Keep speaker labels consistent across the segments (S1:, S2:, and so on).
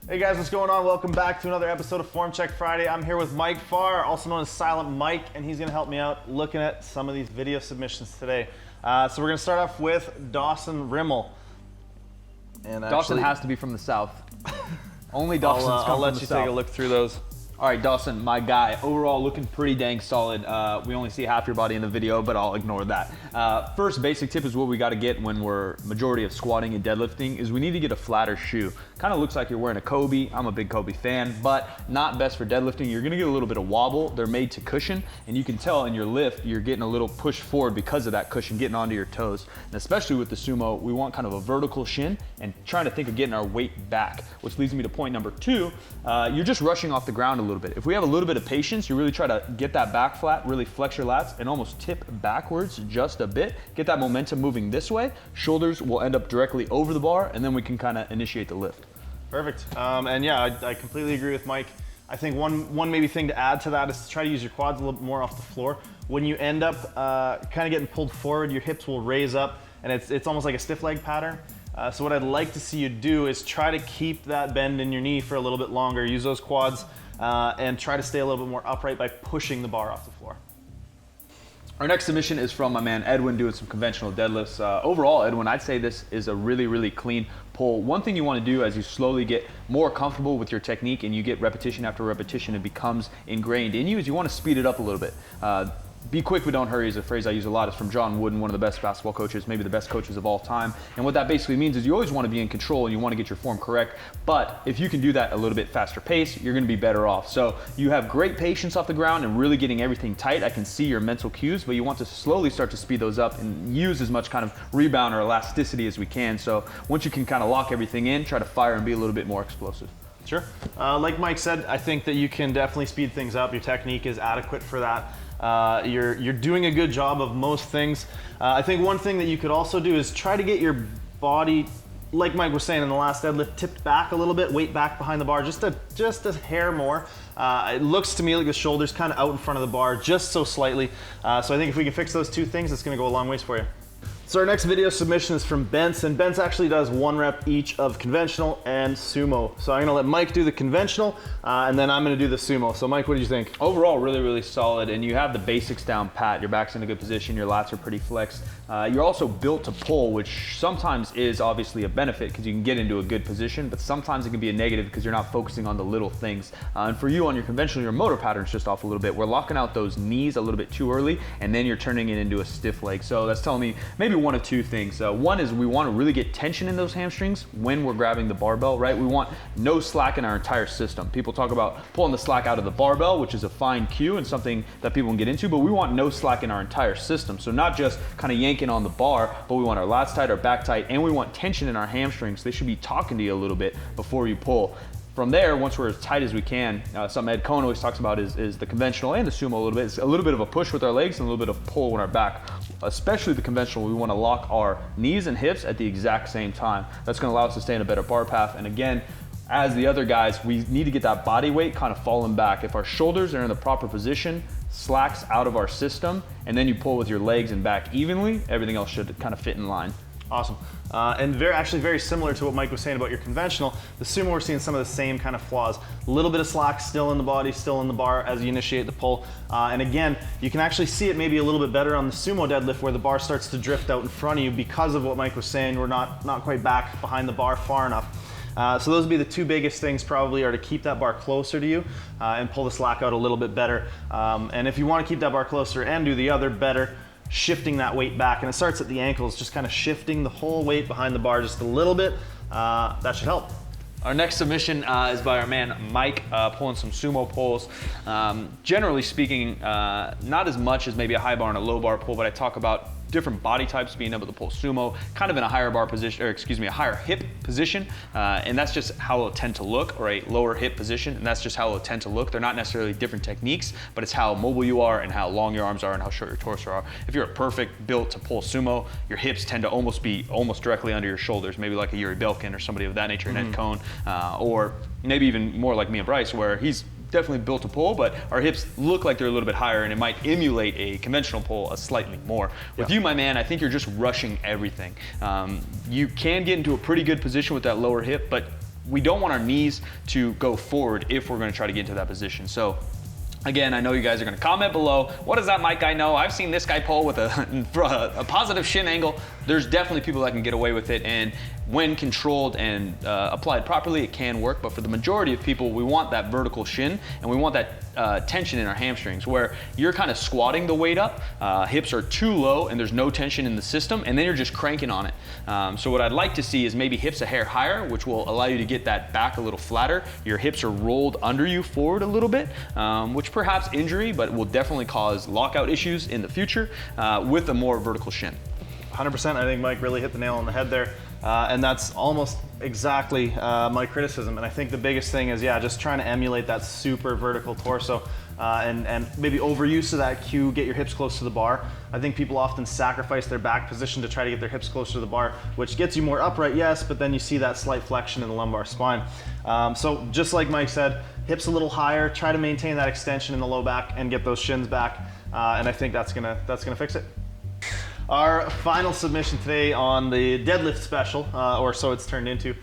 S1: Hey guys, what's going on? Welcome back to another episode of Form Check Friday. I'm here with Mike Farr, also known as Silent Mike, and he's gonna help me out looking at some of these video submissions today. So we're gonna start off with Dawson Rimmel.
S2: And Dawson has to be from the south. Only Dawson's come from the south.
S1: I'll let you take a look through those.
S2: All right, Dawson, my guy, overall looking pretty dang solid. We only see half your body in the video, but I'll ignore that. First basic tip is what we gotta get when we're majority of squatting and deadlifting is we need to get a flatter shoe. Kind of looks like you're wearing a Kobe. I'm a big Kobe fan, but not best for deadlifting. You're gonna get a little bit of wobble. They're made to cushion, and you can tell in your lift, you're getting a little push forward because of that cushion getting onto your toes. And especially with the sumo, we want kind of a vertical shin and trying to think of getting our weight back, which leads me to point number two. You're just rushing off the ground a little bit. If we have a little bit of patience, you really try to get that back flat, really flex your lats and almost tip backwards just a bit. Get that momentum moving this way. Shoulders will end up directly over the bar, and then we can kind of initiate the lift.
S1: Perfect. And yeah, I completely agree with Mike. I think one maybe thing to add to that is to try to use your quads a little bit more off the floor. When you end up kind of getting pulled forward, your hips will raise up, and it's almost like a stiff leg pattern. So what I'd like to see you do is try to keep that bend in your knee for a little bit longer. Use those quads and try to stay a little bit more upright by pushing the bar off the floor.
S2: Our next submission is from my man Edwin doing some conventional deadlifts. Overall, Edwin, I'd say this is a really, really clean pull. One thing you want to do as you slowly get more comfortable with your technique and you get repetition after repetition, it becomes ingrained in you, is you want to speed it up a little bit. Be quick but don't hurry is a phrase I use a lot. It's from John Wooden, one of the best basketball coaches, maybe the best coaches of all time. And what that basically means is you always want to be in control and you want to get your form correct. But if you can do that a little bit faster pace, you're going to be better off. So you have great patience off the ground and really getting everything tight. I can see your mental cues, but you want to slowly start to speed those up and use as much kind of rebound or elasticity as we can. So once you can kind of lock everything in, try to fire and be a little bit more explosive.
S1: Sure. Like Mike said, I think that you can definitely speed things up. Your technique is adequate for that. You're doing a good job of most things. I think one thing that you could also do is try to get your body, like Mike was saying in the last deadlift, tipped back a little bit, weight back behind the bar, just a hair more. It looks to me like the shoulder's kind of out in front of the bar, just so slightly. So I think if we can fix those two things, it's gonna go a long ways for you. So our next video submission is from Bence, and Bence actually does 1 rep each of conventional and sumo. So I'm gonna let Mike do the conventional, and then I'm gonna do the sumo. So Mike, what did you think?
S2: Overall, really, really solid, and you have the basics down pat. Your back's in a good position, your lats are pretty flexed. You're also built to pull, which sometimes is obviously a benefit because you can get into a good position, but sometimes it can be a negative because you're not focusing on the little things. And for you on your conventional, your motor pattern's just off a little bit. We're locking out those knees a little bit too early, and then you're turning it into a stiff leg. So that's telling me maybe one of two things. One is we want to really get tension in those hamstrings when we're grabbing the barbell, right? We want no slack in our entire system. People talk about pulling the slack out of the barbell, which is a fine cue and something that people can get into, but we want no slack in our entire system. So not just kind of yanking on the bar, but we want our lats tight, our back tight, and we want tension in our hamstrings. They should be talking to you a little bit before you pull. From there, once we're as tight as we can, something Ed Cohn always talks about is the conventional and the sumo a little bit. It's a little bit of a push with our legs and a little bit of pull with our back. Especially the conventional, we want to lock our knees and hips at the exact same time. That's going to allow us to stay in a better bar path. And again, as the other guys, we need to get that body weight kind of falling back. If our shoulders are in the proper position, slacks out of our system, and then you pull with your legs and back evenly, everything else should kind of fit in line.
S1: Awesome. And actually very similar to what Mike was saying about your conventional, the sumo we're seeing some of the same kind of flaws. A little bit of slack still in the body, still in the bar as you initiate the pull. And again, you can actually see it maybe a little bit better on the sumo deadlift where the bar starts to drift out in front of you because of what Mike was saying. We're not quite back behind the bar far enough. So those would be the two biggest things probably, are to keep that bar closer to you and pull the slack out a little bit better. And if you want to keep that bar closer and do the other better, shifting that weight back, and it starts at the ankles, just kind of shifting the whole weight behind the bar just a little bit, that should help.
S2: Our next submission is by our man Mike, pulling some sumo pulls. Generally speaking, not as much as maybe a high bar and a low bar pull, but I talk about different body types being able to pull sumo, kind of in a higher bar position, or excuse me, a higher hip position, and that's just how it'll tend to look, or a lower hip position, and that's just how it'll tend to look. They're not necessarily different techniques, but it's how mobile you are and how long your arms are and how short your torso are. If you're a perfect built to pull sumo, your hips tend to almost be directly under your shoulders, maybe like a Yuri Belkin or somebody of that nature, Ed Cohn, or maybe even more like me and Bryce, where he's definitely built to pull, but our hips look like they're a little bit higher and it might emulate a conventional pull slightly more. With you, my man, I think you're just rushing everything. You can get into a pretty good position with that lower hip, but we don't want our knees to go forward if we're going to try to get into that position. So again, I know you guys are going to comment below, what does that Mike guy know? I've seen this guy pull with a positive shin angle. There's definitely people that can get away with it, and when controlled and applied properly, it can work. But for the majority of people, we want that vertical shin, and we want that tension in our hamstrings, where you're kind of squatting the weight up, hips are too low, and there's no tension in the system, and then you're just cranking on it. So what I'd like to see is maybe hips a hair higher, which will allow you to get that back a little flatter. Your hips are rolled under you forward a little bit, which perhaps injury, but will definitely cause lockout issues in the future with a more vertical shin.
S1: 100%, I think Mike really hit the nail on the head there. And that's almost exactly my criticism. And I think the biggest thing is, yeah, just trying to emulate that super vertical torso and maybe overuse of that cue, get your hips close to the bar. I think people often sacrifice their back position to try to get their hips closer to the bar, which gets you more upright, yes, but then you see that slight flexion in the lumbar spine. So just like Mike said, hips a little higher, try to maintain that extension in the low back and get those shins back. And I think that's gonna fix it. Our final submission today on the deadlift special, or so it's turned into,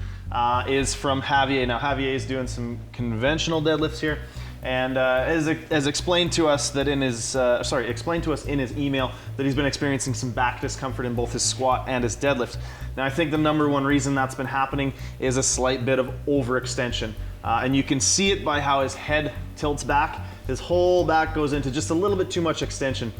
S1: is from Javier. Now Javier is doing some conventional deadlifts here, and has explained to us that in his explained to us in his email that he's been experiencing some back discomfort in both his squat and his deadlift. Now I think the number one reason that's been happening is a slight bit of overextension, and you can see it by how his head tilts back. His whole back goes into just a little bit too much extension.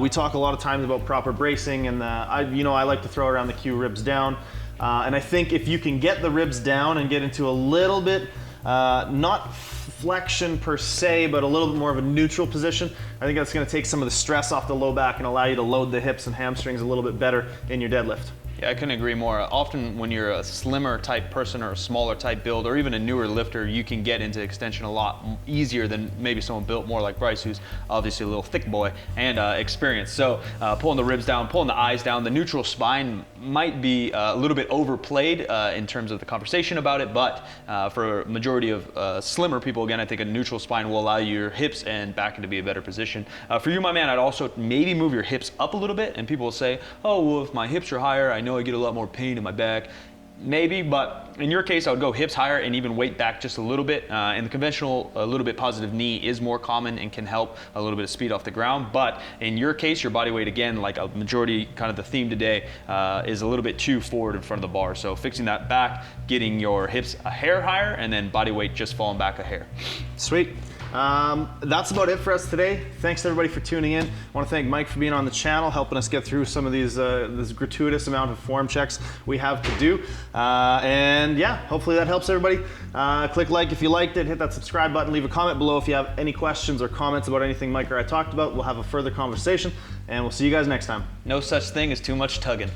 S1: We talk a lot of times about proper bracing, and I like to throw around the cue ribs down. And I think if you can get the ribs down and get into a little bit, not flexion per se, but a little bit more of a neutral position, I think that's going to take some of the stress off the low back and allow you to load the hips and hamstrings a little bit better in your deadlift.
S2: Yeah, I couldn't agree more. Often when you're a slimmer type person or a smaller type build, or even a newer lifter, you can get into extension a lot easier than maybe someone built more like Bryce, who's obviously a little thick boy and experienced. So pulling the ribs down, pulling the eyes down, the neutral spine might be a little bit overplayed in terms of the conversation about it, but for a majority of slimmer people, again, I think a neutral spine will allow your hips and back to be a better position. For you, my man, I'd also maybe move your hips up a little bit, and people will say, oh, well, if my hips are higher, I know I get a lot more pain in my back. Maybe, but in your case, I would go hips higher and even weight back just a little bit. In the conventional, a little bit positive knee is more common and can help a little bit of speed off the ground. But in your case, your body weight, again, like a majority, kind of the theme today, is a little bit too forward in front of the bar. So fixing that back, getting your hips a hair higher, and then body weight just falling back a hair.
S1: Sweet. That's about it for us today. Thanks everybody for tuning in. I want to thank Mike for being on the channel, helping us get through some of these this gratuitous amount of form checks we have to do. And yeah, hopefully that helps everybody. Click like if you liked it, hit that subscribe button, leave a comment below if you have any questions or comments about anything Mike or I talked about. We'll have a further conversation, and we'll see you guys next time.
S2: No such thing as too much tugging.